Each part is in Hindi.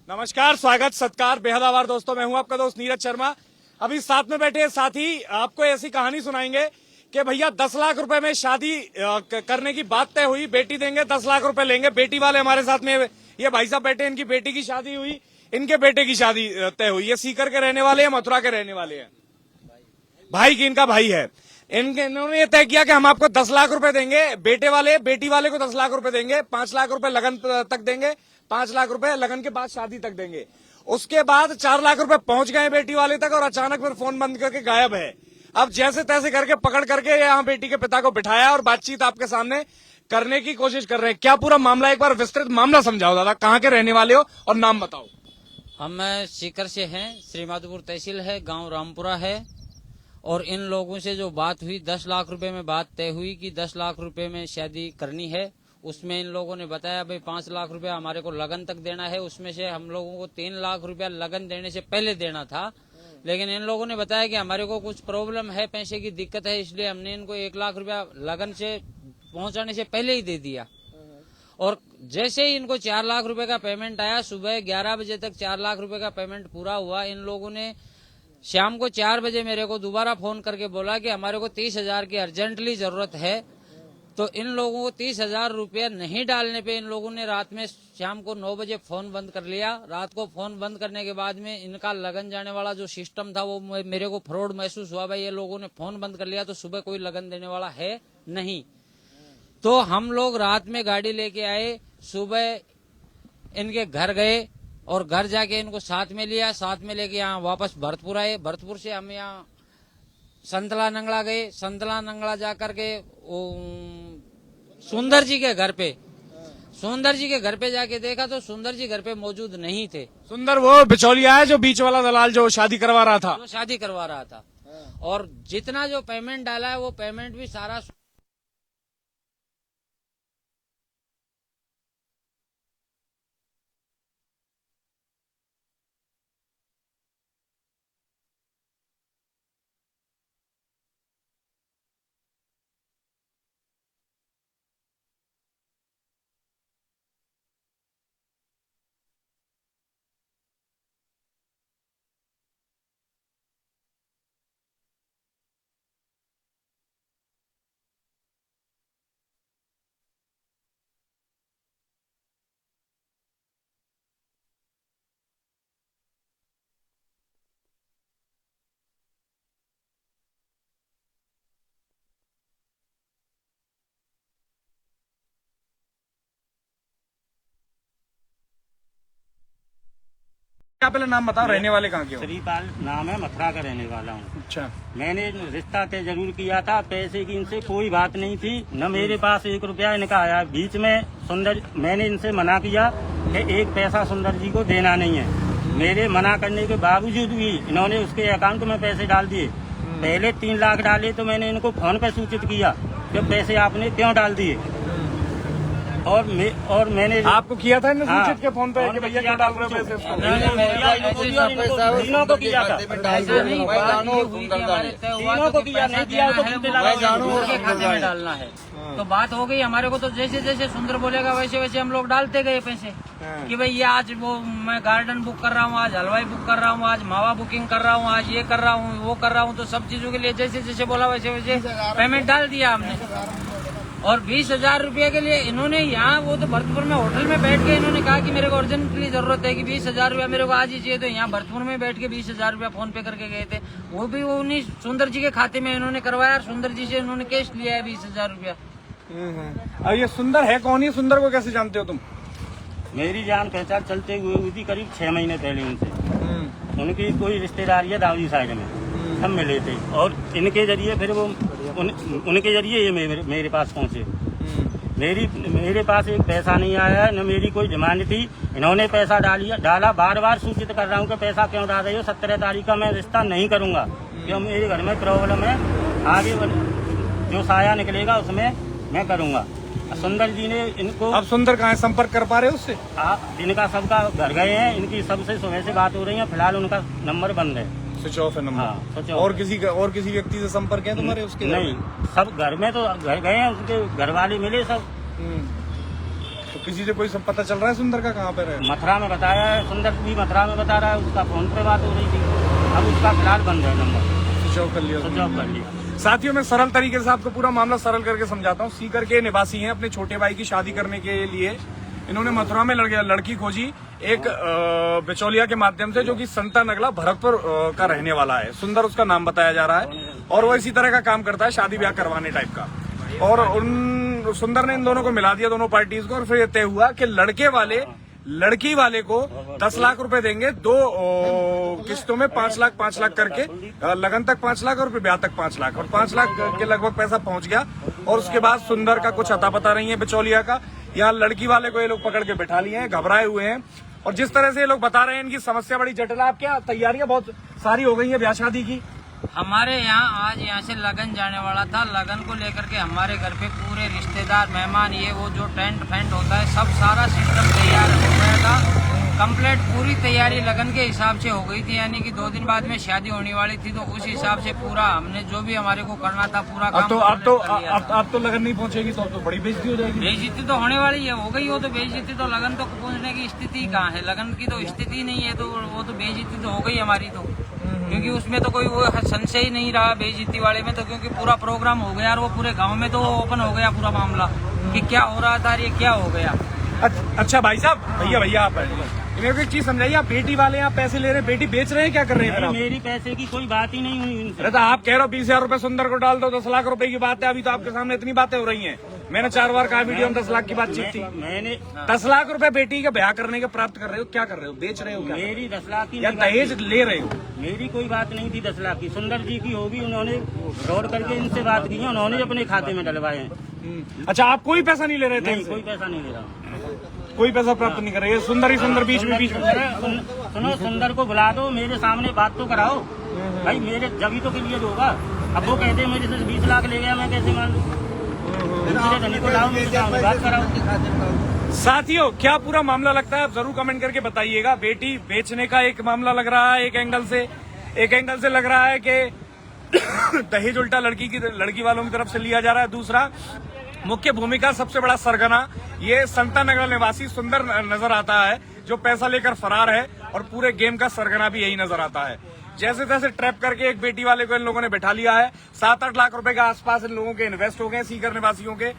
नमस्कार, स्वागत सत्कार, बेहद आभार दोस्तों। मैं हूं आपका दोस्त नीरज शर्मा। अभी साथ में बैठे साथी आपको ऐसी कहानी सुनाएंगे कि भैया 10 लाख रुपए में शादी करने की बात तय हुई, बेटी देंगे 10 लाख रुपए लेंगे। बेटी वाले हमारे साथ में ये भाई साहब बैठे, इनकी बेटी की शादी हुई, इनके बेटे की शादी तय हुई। ये सीकर के रहने वाले हैं, मथुरा के रहने वाले हैं, भाई की इनका भाई है। इन्होंने ये तय किया कि हम आपको 10 लाख रुपए देंगे, बेटे वाले बेटी वाले को 10 लाख रुपए देंगे, 5 लाख रुपए लगन तक देंगे, 5 लाख रुपए लगन के बाद शादी तक देंगे। उसके बाद 4 लाख रुपए पहुंच गए बेटी वाले तक और अचानक फिर फोन बंद करके गायब है। अब जैसे तैसे करके पकड़ करके यहाँ बेटी के पिता को बिठाया और बातचीत आपके सामने करने की कोशिश कर रहे हैं। क्या पूरा मामला, एक बार विस्तृत मामला समझाओ दादा, कहाँ के रहने वाले हो और नाम बताओ। हम सीकर से हैं, श्रीमाधोपुर तहसील है, गांव रामपुरा है। और इन लोगों से जो बात हुई 10 लाख रुपए में बात तय हुई कि 10 लाख रुपए में शादी करनी है। उसमें इन लोगों ने बताया भाई 5 लाख रुपया हमारे को लगन तक देना है। उसमें से हम लोगों को 3 लाख रुपया लगन देने से पहले देना था, लेकिन इन लोगों ने बताया कि हमारे को कुछ प्रॉब्लम है, पैसे की दिक्कत है, इसलिए हमने इनको 1 लाख रुपया लगन से पहुंचाने से पहले ही दे दिया। और जैसे ही इनको 4 लाख रुपए का पेमेंट आया, सुबह 11 बजे तक 4 लाख रुपए का पेमेंट पूरा हुआ। इन लोगों ने शाम को 4 बजे मेरे को दोबारा फोन करके बोला कि हमारे को 30,000 की अर्जेंटली जरूरत है। तो इन लोगों को 30,000 रुपया नहीं डालने पे इन लोगों ने रात में शाम को 9 बजे फोन बंद कर लिया। रात को फोन बंद करने के बाद में इनका लगन जाने वाला जो सिस्टम था वो मेरे को फ्रॉड महसूस हुआ। भाई ये लोगों ने फोन बंद कर लिया तो सुबह कोई लगन देने वाला है नहीं। तो हम लोग रात में गाड़ी लेके आए, सुबह इनके घर गए और घर जाके इनको साथ में लिया, साथ में लेके यहाँ वापस भरतपुर आए। भरतपुर से हम यहाँ संतला नंगला गए, संतला नंगला जाकर के सुंदर जी के घर पे, सुंदर जी के घर पे जाके देखा तो सुंदर जी घर पे मौजूद नहीं थे। सुंदर वो बिचौलिया है जो बीच वाला दलाल जो शादी करवा रहा था, जो शादी करवा रहा था। और जितना जो पेमेंट डाला है वो पेमेंट भी सारा क्या पहले नाम बताओ, रहने वाले कहाँ के हो? श्रीपाल नाम है, मथुरा का रहने वाला हूँ। अच्छा, मैंने रिश्ता तय जरूर किया था, पैसे की इनसे कोई बात नहीं थी, न मेरे पास 1 रुपया इनका आया। बीच में सुंदर, मैंने इनसे मना किया कि 1 पैसा सुंदर जी को देना नहीं है। मेरे मना करने के बावजूद भी इन्होंने उसके अकाउंट में पैसे डाल दिए। पहले 3 लाख डाले तो मैंने इनको फोन पे सूचित किया कि पैसे आपने क्यों डाल दिए। और मैंने आपको किया था सूचित के फोन पे कि भैया क्या डाल रहे हो पैसे? तीनों को किया था, तीनों को किया, नहीं किया तो खाते में डालना है। तो बात हो गई हमारे को। तो जैसे जैसे सुंदर बोलेगा वैसे वैसे हम लोग डालते गए पैसे कि भाई ये आज वो मैं गार्डन बुक कर रहा हूँ, आज हलवाई बुक कर रहा हूँ, आज मावा बुकिंग कर रहा हूँ, आज ये कर रहा हूँ, वो कर रहा हूँ। तो सब चीजों के लिए जैसे जैसे बोला वैसे वैसे पेमेंट डाल दिया हमने। और 20,000 रुपये के लिए इन्होंने यहाँ वो तो भरतपुर में होटल में बैठ के इन्होंने कहा कि मेरे को अर्जेंटली जरूरत है कि 20,000 रुपया मेरे को आज ही चाहिए। तो यहाँ भरतपुर में बैठ के 20,000 रुपया फोन पे करके गए थे। वो भी वो उन्हीं सुंदर जी के खाते में इन्होंने करवाया और सुंदर जी से इन्होंने कैश लिया है 20,000 रुपया। और ये सुंदर है कौन? ये सुंदर को कैसे जानते हो तुम? मेरी जान पहचान चलते हुए हुई थी करीब 6 महीने पहले उनसे। उनकी कोई रिश्तेदारी है दाऊदी साइड में, हम मिले थे और इनके जरिए फिर वो उनके जरिए ये मेरे पास पहुंचे। मेरे पास 1 पैसा नहीं आया है, न मेरी कोई डिमांड थी। इन्होंने पैसा डाला। बार बार सूचित कर रहा हूँ कि पैसा क्यों डाल रहे हो, 17 तारीख का मैं रिश्ता नहीं करूंगा क्योंकि मेरे घर में प्रॉब्लम है। आगे जो साया निकलेगा उसमें मैं करूंगा। सुंदर जी ने इनको, अब सुंदर कहाँ है, संपर्क कर पा रहे हो उससे? इनका सबका घर गए हैं, इनकी सबसे सुबह से बात हो रही है। फिलहाल उनका नंबर बंद है, स्विच ऑफ है नंबर। हाँ, स्विच ऑफ। और किसी व्यक्ति से संपर्क है तुम्हारे उसके? नहीं, सब घर में तो घर गए हैं, उसके घर वाले मिले सब। तो किसी से कोई सब पता चल रहा है सुंदर का कहाँ पर है? मथुरा में बताया है, सुंदर भी मथुरा में बता रहा है, उसका फोन पे बात हो रही थी। अब उसका फिलहाल बंद है नंबर, स्विच ऑफ कर लिया। स्विच ऑफ कर लिया। साथियों मैं सरल तरीके से आपको पूरा मामला सरल करके समझाता हूँ। सीकर के निवासी हैं, अपने छोटे भाई की शादी करने के लिए इन्होंने मथुरा में लड़की खोजी एक बिचौलिया के माध्यम से, जो कि संता नगला भरतपुर का रहने वाला है। सुंदर उसका नाम बताया जा रहा है और वो इसी तरह का काम करता है, शादी ब्याह करवाने टाइप का। और उन सुंदर ने इन दोनों को मिला दिया, दोनों पार्टीज को, और फिर ये तय हुआ कि लड़की वाले को 10 लाख रुपए देंगे, 2 किस्तों में 5 लाख करके, लगन तक 5 लाख और फिर ब्याह तक 5 लाख, और 5 लाख के लगभग पैसा पहुंच गया। और उसके बाद सुंदर का कुछ अता पता नहीं है बिचौलिया का। यहाँ लड़की वाले को ये लोग पकड़ के बैठा लिए हैं, घबराए हुए हैं। और जिस तरह से ये लोग बता रहे हैं इनकी समस्या बड़ी जटिल है। आप क्या तैयारियां बहुत सारी हो गई है ब्याह शादी की? हमारे यहाँ आज यहाँ से लगन जाने वाला था। लगन को लेकर के हमारे घर पे पूरे रिश्तेदार, मेहमान, ये वो जो टेंट फेंट होता है, सब सारा सिस्टम तैयार हो गया था। कंप्लीट पूरी तैयारी लगन के हिसाब से हो गई थी, यानी कि 2 दिन बाद में शादी होने वाली थी। तो उस हिसाब से पूरा हमने जो भी हमारे को करना था पूरा काम। अब तो लगन नहीं पहुंचेगी तो बड़ी बेइज्जती हो जाएगी। बेइज्जती तो होने वाली है, हो गई हो तो बेइज्जती। तो लगन तो पहुंचने की स्थिति कहाँ है, लगन की तो स्थिति नहीं है, तो वो तो बेइज्जती तो हो गई हमारी तो। क्योंकि उसमें तो कोई वो संशय ही नहीं रहा बेइज्जती वाले में, तो क्योंकि पूरा प्रोग्राम हो गया और वो पूरे गांव में तो ओपन हो गया पूरा मामला कि क्या हो रहा था, ये क्या हो गया। अच्छा भाई साहब, भैया आप मेरे को एक चीज समझाइए, आप बेटी वाले आप पैसे ले रहे हैं, बेटी बेच रहे हैं, क्या कर रहे हैं? मेरी पैसे की कोई बात ही नहीं हुई उनसे। अरे तो आप कह रहे हो 20,000 रुपए सुंदर को डाल दो, 10 लाख रुपए की बात है। अभी तो आपके सामने इतनी बातें हो रही हैं। मैंने 4 बार कहा वीडियो में 10 लाख की बातचीत थी। मैंने 10 लाख रुपए बेटी का ब्याह करने के प्राप्त कर रहे हो, क्या कर रहे हो? बेच रहे हो क्या? मेरी 10 लाख की या दहेज ले रहे हो? मेरी कोई बात नहीं थी 10 लाख की। सुंदर जी की होगी, उन्होंने रोड करके इनसे बात की है, उन्होंने अपने खाते में डलवाए हैं। अच्छा, आप कोई पैसा नहीं ले रहे थे? नहीं, कोई पैसा नहीं ले रहा, कोई पैसा प्राप्त नहीं कर रहे। सुंदर ही सुंदर बीच में सुनो, सुंदर को बुला दो, मेरे सामने बात तो कराओ भाई, मेरे जभी तो के लिए होगा। अब वो कहते हैं मेरे से 20 लाख ले गया, मैं कैसे मान लूं? को लाओ, मेरे सामने बात कराओ। साथियों, क्या पूरा मामला लगता है आप जरूर कमेंट करके बताइएगा। बेटी बेचने का एक मामला लग रहा है एक एंगल से लग रहा है कि दहेज उल्टा लड़की वालों की तरफ से लिया जा रहा है। दूसरा, मुख्य भूमिका सबसे बड़ा सरगना ये संता नगर निवासी सुंदर नजर आता है, जो पैसा लेकर फरार है, और पूरे गेम का सरगना भी यही नजर आता है। जैसे तैसे ट्रैप करके एक बेटी वाले को इन लोगों ने बैठा लिया है। 7-8 लाख रुपए के आसपास इन लोगों के इन्वेस्ट हो गए। सीकर निवासियों के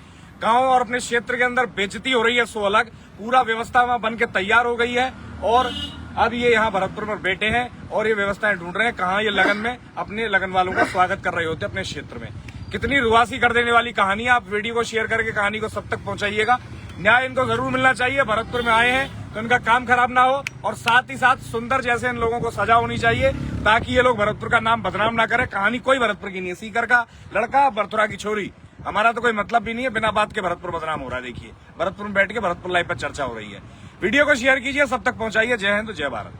गांव और अपने क्षेत्र के अंदर बेइज्जती हो रही है, सो अलग पूरा व्यवस्था वहां बन के तैयार हो गई है। और अब ये यहाँ भरतपुर में बैठे हैं और ये व्यवस्थाएं ढूंढ रहे हैं कहाँ ये लगन में अपने लगन वालों का स्वागत कर रहे होते अपने क्षेत्र में। कितनी रुआसी कर देने वाली कहानी है। आप वीडियो को शेयर करके कहानी को सब तक पहुंचाइएगा। न्याय इनको जरूर मिलना चाहिए। भरतपुर में आए हैं तो इनका काम खराब ना हो, और साथ ही साथ सुंदर जैसे इन लोगों को सजा होनी चाहिए, ताकि ये लोग भरतपुर का नाम बदनाम ना करें। कहानी कोई भरतपुर की नहीं है, सीकर का लड़का, भरतपुरा की छोरी, हमारा तो कोई मतलब भी नहीं है। बिना बात के भरतपुर बदनाम हो रहा है। देखिए, भरतपुर में बैठ के भरतपुर लाइव पर चर्चा हो रही है। वीडियो को शेयर कीजिए, सब तक पहुंचाइए। जय हिंद, जय भारत।